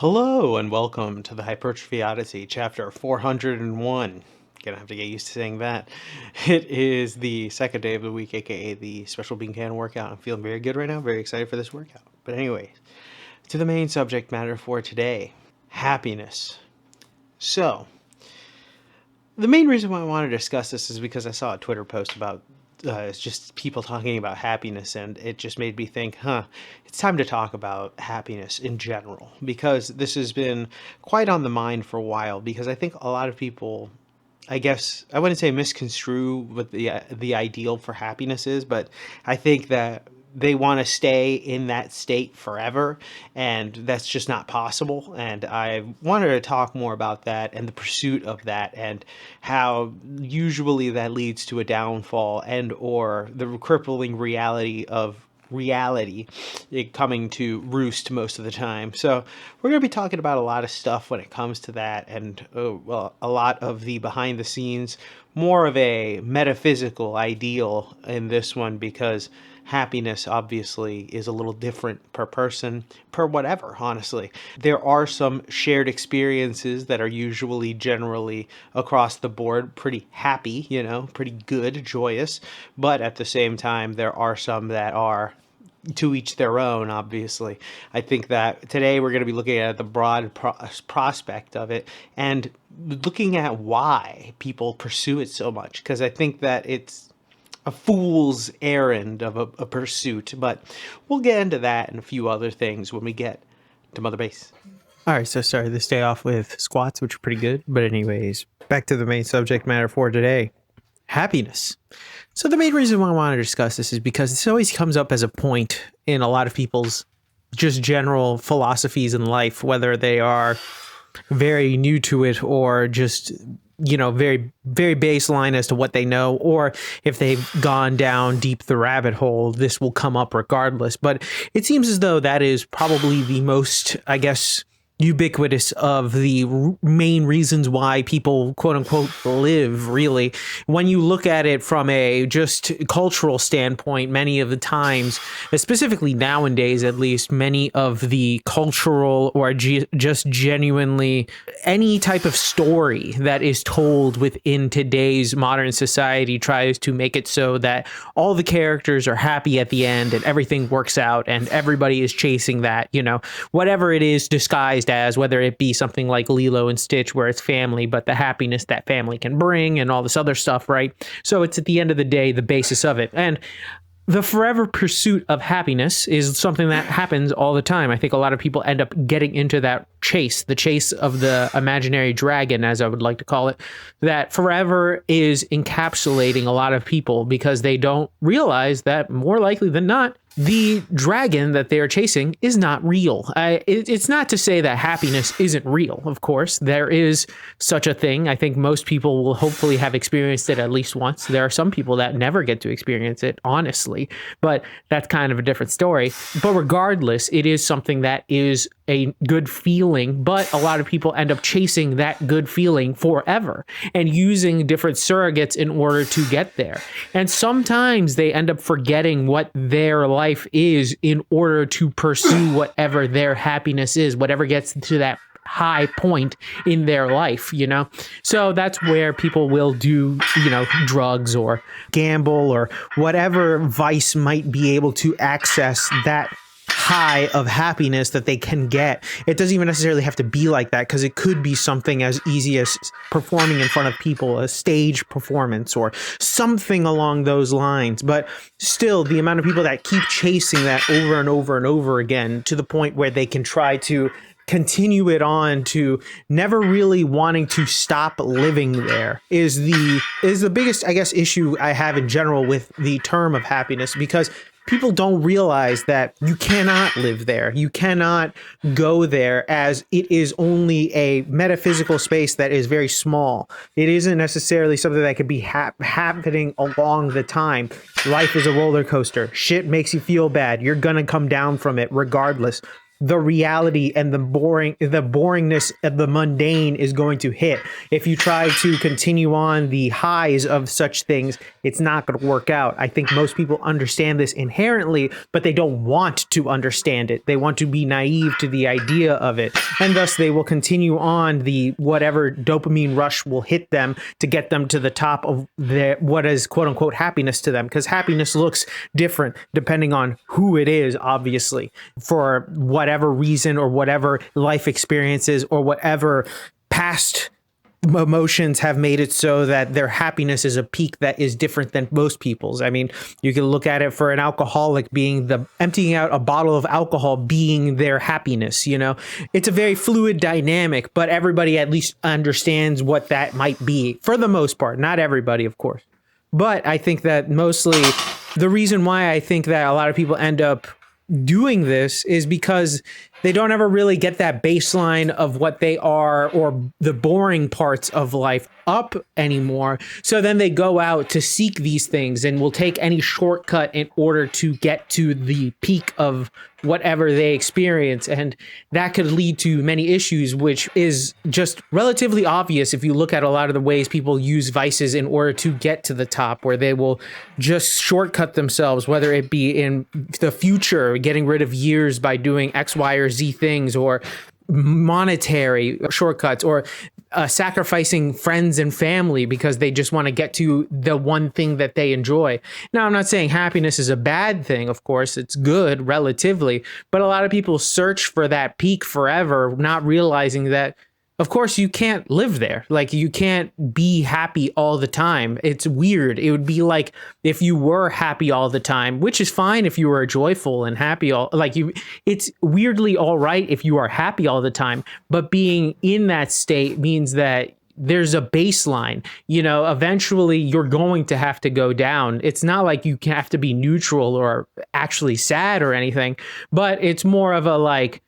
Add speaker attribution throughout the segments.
Speaker 1: Hello and welcome to the Hypertrophy Odyssey, chapter 401. Gonna have to get used to saying that. It is the second day of the week, aka the special bean can workout. I'm feeling very good right now, very excited for this workout. But anyway, to the main subject matter for today, happiness. So, the main reason why I want to discuss this is because I saw a Twitter post about it's just people talking about happiness, and it just made me think, it's time to talk about happiness in general, because this has been quite on the mind for a while, because I think a lot of people, I guess I wouldn't say misconstrue what the ideal for happiness is, but I think that they want to stay in that state forever, and that's just not possible. And I wanted to talk more about that and the pursuit of that, and how usually that leads to a downfall and or the crippling reality of reality it coming to roost most of the time. So we're going to be talking about a lot of stuff when it comes to that, and well, a lot of the behind the scenes, more of a metaphysical ideal in this one, because happiness obviously is a little different per person, per whatever, honestly. There are some shared experiences that are usually generally across the board pretty happy, pretty good, joyous, but at the same time there are some that are to each their own, obviously. I think that today we're going to be looking at the broad prospect of it and looking at why people pursue it so much, because I think that it's a fool's errand of a pursuit. But we'll get into that and a few other things when we get to Mother Base. All right, so started this day off with squats, which are pretty good. But anyways, back to the main subject matter for today, happiness. So the main reason why I want to discuss this is because this always comes up as a point in a lot of people's just general philosophies in life, whether they are very new to it or just very very baseline as to what they know, or if they've gone down deep the rabbit hole, this will come up regardless. But it seems as though that is probably the most, I guess, ubiquitous of the main reasons why people quote unquote live, really. When you look at it from a just cultural standpoint, many of the times, specifically nowadays at least, many of the cultural or just genuinely any type of story that is told within today's modern society tries to make it so that all the characters are happy at the end and everything works out and everybody is chasing that, whatever it is disguised as, whether it be something like Lilo and Stitch where it's family, but the happiness that family can bring and all this other stuff, right? So it's at the end of the day, the basis of it. And the forever pursuit of happiness is something that happens all the time. I think a lot of people end up getting into that chase, the chase of the imaginary dragon, as I would like to call it, that forever is encapsulating a lot of people because they don't realize that more likely than not, the dragon that they are chasing is not real. It's not to say that happiness isn't real. Of course, there is such a thing. I think most people will hopefully have experienced it at least once. There are some people that never get to experience it, honestly, but that's kind of a different story. But regardless, it is something that is a good feeling, but a lot of people end up chasing that good feeling forever and using different surrogates in order to get there. And sometimes they end up forgetting what their life is in order to pursue whatever their happiness is, whatever gets to that high point in their life, So that's where people will do, drugs or gamble or whatever vice might be able to access that high of happiness that they can get. It doesn't even necessarily have to be like that, because it could be something as easy as performing in front of people, a stage performance or something along those lines. But still, the amount of people that keep chasing that over and over and over again to the point where they can try to continue it on to never really wanting to stop living there is the biggest, I guess, issue I have in general with the term of happiness, because people don't realize that you cannot live there. You cannot go there, as it is only a metaphysical space that is very small. It isn't necessarily something that could be happening along the time. Life is a roller coaster. Shit makes you feel bad. You're going to come down from it regardless.
Speaker 2: the reality and the boringness of the mundane is going to hit. If you try to continue on the highs of such things, it's not going to work out. I think most people understand this inherently, but they don't want to understand it. They want to be naive to the idea of it, and thus they will continue on the whatever dopamine rush will hit them to get them to the top of their what is quote unquote happiness to them, because happiness looks different depending on who it is, obviously, for whatever reason or whatever life experiences or whatever past emotions have made it so that their happiness is a peak that is different than most people's. I mean, you can look at it for an alcoholic being the emptying out a bottle of alcohol being their happiness, you know. It's a very fluid dynamic, but everybody at least understands what that might be for the most part. Not everybody, of course. But I think that mostly the reason why I think that a lot of people end up doing this is because they don't ever really get that baseline of what they are or the boring parts of life up anymore. So then they go out to seek these things and will take any shortcut in order to get to the peak of whatever they experience. And that could lead to many issues, which is just relatively obvious if you look at a lot of the ways people use vices in order to get to the top, where they will just shortcut themselves, whether it be in the future, getting rid of years by doing X, Y, or Z things, or monetary shortcuts, or sacrificing friends and family because they just want to get to the one thing that they enjoy. Now, I'm not saying happiness is a bad thing. Of course, it's good relatively, but a lot of people search for that peak forever, not realizing that, of course, you can't live there. Like, you can't be happy all the time. It's weird. It would be like if you were happy all the time, which is fine if you were joyful and happy it's weirdly all right if you are happy all the time, but being in that state means that there's a baseline. You know, eventually you're going to have to go down. It's not like you have to be neutral or actually sad or anything, but it's more of a like,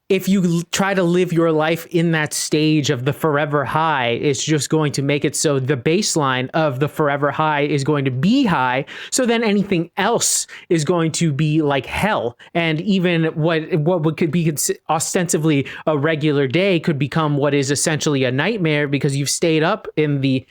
Speaker 2: if you try to live your life in that stage of the forever high, it's just going to make it so the baseline of the forever high is going to be high. So then anything else is going to be like hell. And even what could be ostensibly a regular day could become what is essentially a nightmare, because you've stayed up in the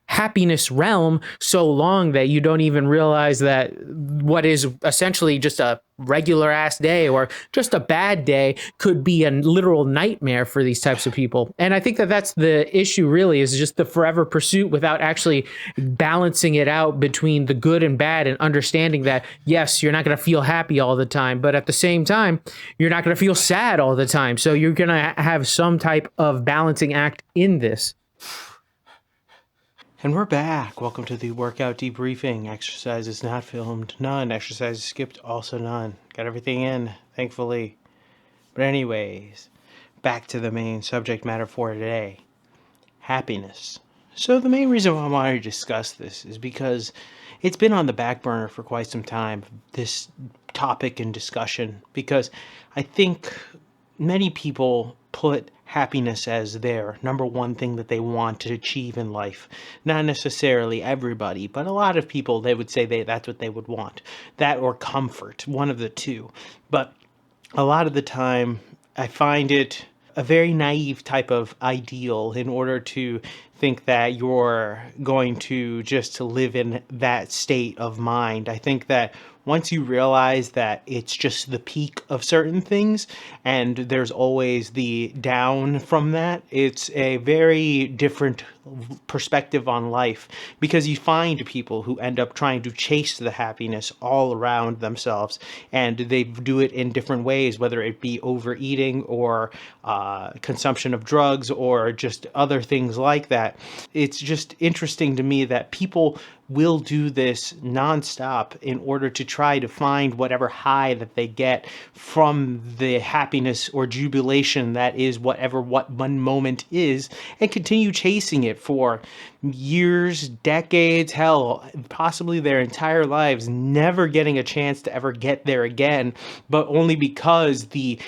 Speaker 2: happiness realm so long that you don't even realize that what is essentially just a regular ass day or just a bad day could be a literal nightmare for these types of people. And I think that that's the issue, really, is just the forever pursuit without actually balancing it out between the good and bad, and understanding that, yes, you're not going to feel happy all the time, but at the same time, you're not going to feel sad all the time. So you're going to have some type of balancing act in this.
Speaker 1: And we're back. Welcome to the workout debriefing. Exercises not filmed, none. Exercises skipped, also none. Got everything in, thankfully. But anyways, back to the main subject matter for today. Happiness. So the main reason why I wanted to discuss this is because it's been on the back burner for quite some time, this topic and discussion, because I think many people put happiness as their number one thing that they want to achieve in life. Not necessarily everybody, but a lot of people, they would say that's what they would want. That or comfort, one of the two. But a lot of the time, I find it a very naive type of ideal in order to think that you're going to just live in that state of mind. I think that once you realize that it's just the peak of certain things and there's always the down from that, it's a very different perspective on life, because you find people who end up trying to chase the happiness all around themselves, and they do it in different ways, whether it be overeating or consumption of drugs or just other things like that. It's just interesting to me that people will do this nonstop in order to try to find whatever high that they get from the happiness or jubilation that is what one moment is, and continue chasing it for years, decades, hell, possibly their entire lives, never getting a chance to ever get there again, but only because the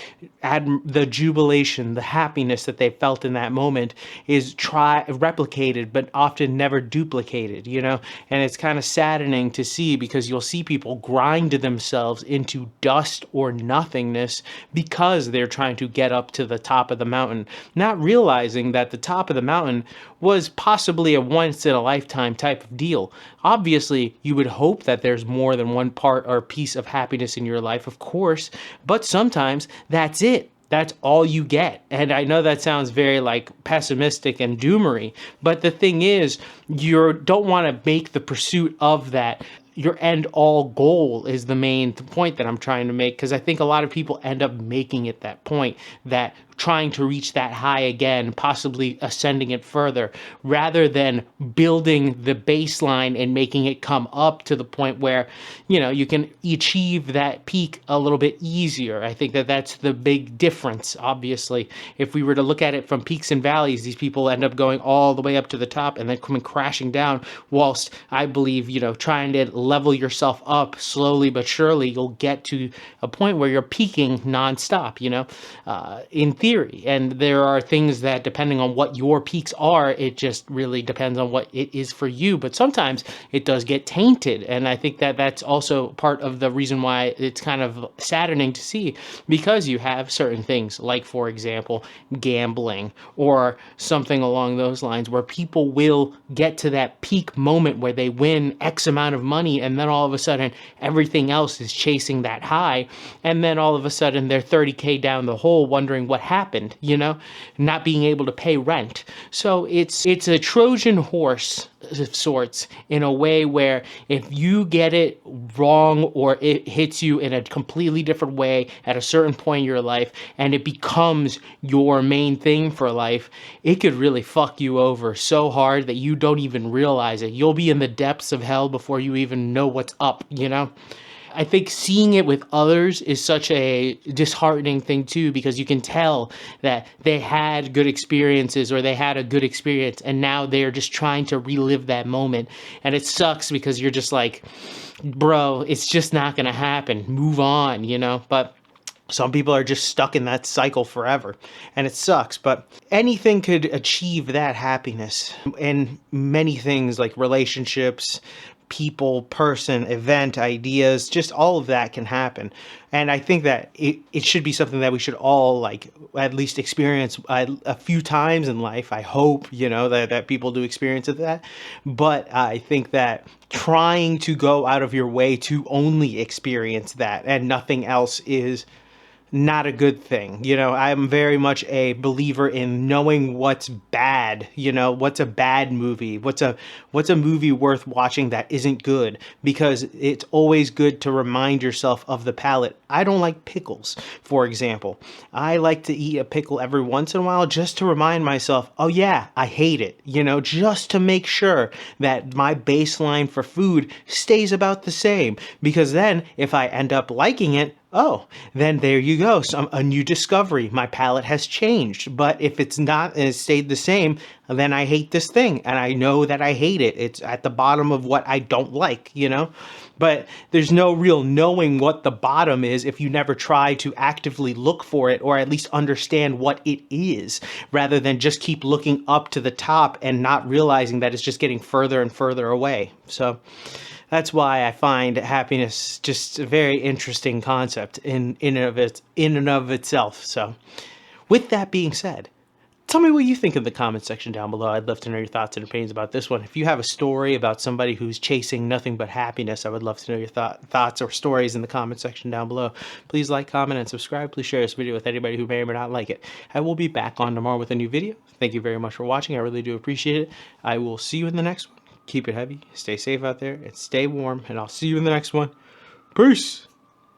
Speaker 1: jubilation, the happiness that they felt in that moment is replicated, but often never duplicated, you know? And it's kind of saddening to see, because you'll see people grind themselves into dust or nothingness because they're trying to get up to the top of the mountain, not realizing that the top of the mountain was possibly a once in a lifetime type of deal. Obviously, you would hope that there's more than one part or piece of happiness in your life, of course, but sometimes that's it. That's all you get. And I know that sounds very like pessimistic and doomery, but the thing is, you don't want to make the pursuit of that your end all goal is the main point that I'm trying to make, because I think a lot of people end up making it that point, that trying to reach that high again, possibly ascending it further, rather than building the baseline and making it come up to the point where, you know, you can achieve that peak a little bit easier. I think that that's the big difference. Obviously, if we were to look at it from peaks and valleys, these people end up going all the way up to the top and then coming crashing down, whilst I believe, you know, trying to level yourself up slowly but surely, you'll get to a point where you're peaking nonstop, you know, in theory. And there are things that, depending on what your peaks are, it just really depends on what it is for you. But sometimes it does get tainted. And I think that that's also part of the reason why it's kind of saddening to see, because you have certain things like, for example, gambling or something along those lines, where people will get to that peak moment where they win X amount of money, and then all of a sudden everything else is chasing that high, and then all of a sudden they're 30K down the hole wondering what happened, you know, not being able to pay rent. So it's a Trojan horse of sorts, in a way where if you get it wrong or it hits you in a completely different way at a certain point in your life and it becomes your main thing for life, it could really fuck you over so hard that you don't even realize it. You'll be in the depths of hell before you even know what's up, you know? I think seeing it with others is such a disheartening thing too, because you can tell that they had good experiences, or they had a good experience, and now they're just trying to relive that moment. And it sucks, because you're just like, bro, it's just not going to happen. Move on, you know? But some people are just stuck in that cycle forever, and it sucks. But anything could achieve that happiness, and many things like relationships, people, person, event, ideas, just all of that can happen. And I think that it should be something that we should all, like, at least experience a few times in life. I hope, you know, that people do experience that. But I think that trying to go out of your way to only experience that and nothing else is not a good thing. You know, I'm very much a believer in knowing what's bad, you know, what's a bad movie, what's a movie worth watching that isn't good, because it's always good to remind yourself of the palate. I don't like pickles, for example. I like to eat a pickle every once in a while just to remind myself, oh yeah, I hate it, you know, just to make sure that my baseline for food stays about the same, because then if I end up liking it, oh, then there you go. A new discovery. My palate has changed. But if it's not and it stayed the same, then I hate this thing. And I know that I hate it. It's at the bottom of what I don't like, you know? But there's no real knowing what the bottom is if you never try to actively look for it, or at least understand what it is, rather than just keep looking up to the top and not realizing that it's just getting further and further away. So that's why I find happiness just a very interesting concept in and of itself. So, with that being said, tell me what you think in the comment section down below. I'd love to know your thoughts and opinions about this one. If you have a story about somebody who's chasing nothing but happiness, I would love to know your thoughts or stories in the comment section down below. Please like, comment, and subscribe. Please share this video with anybody who may or may not like it. I will be back on tomorrow with a new video. Thank you very much for watching. I really do appreciate it. I will see you in the next one. Keep it heavy, stay safe out there, and stay warm, and I'll see you in the next one. Peace!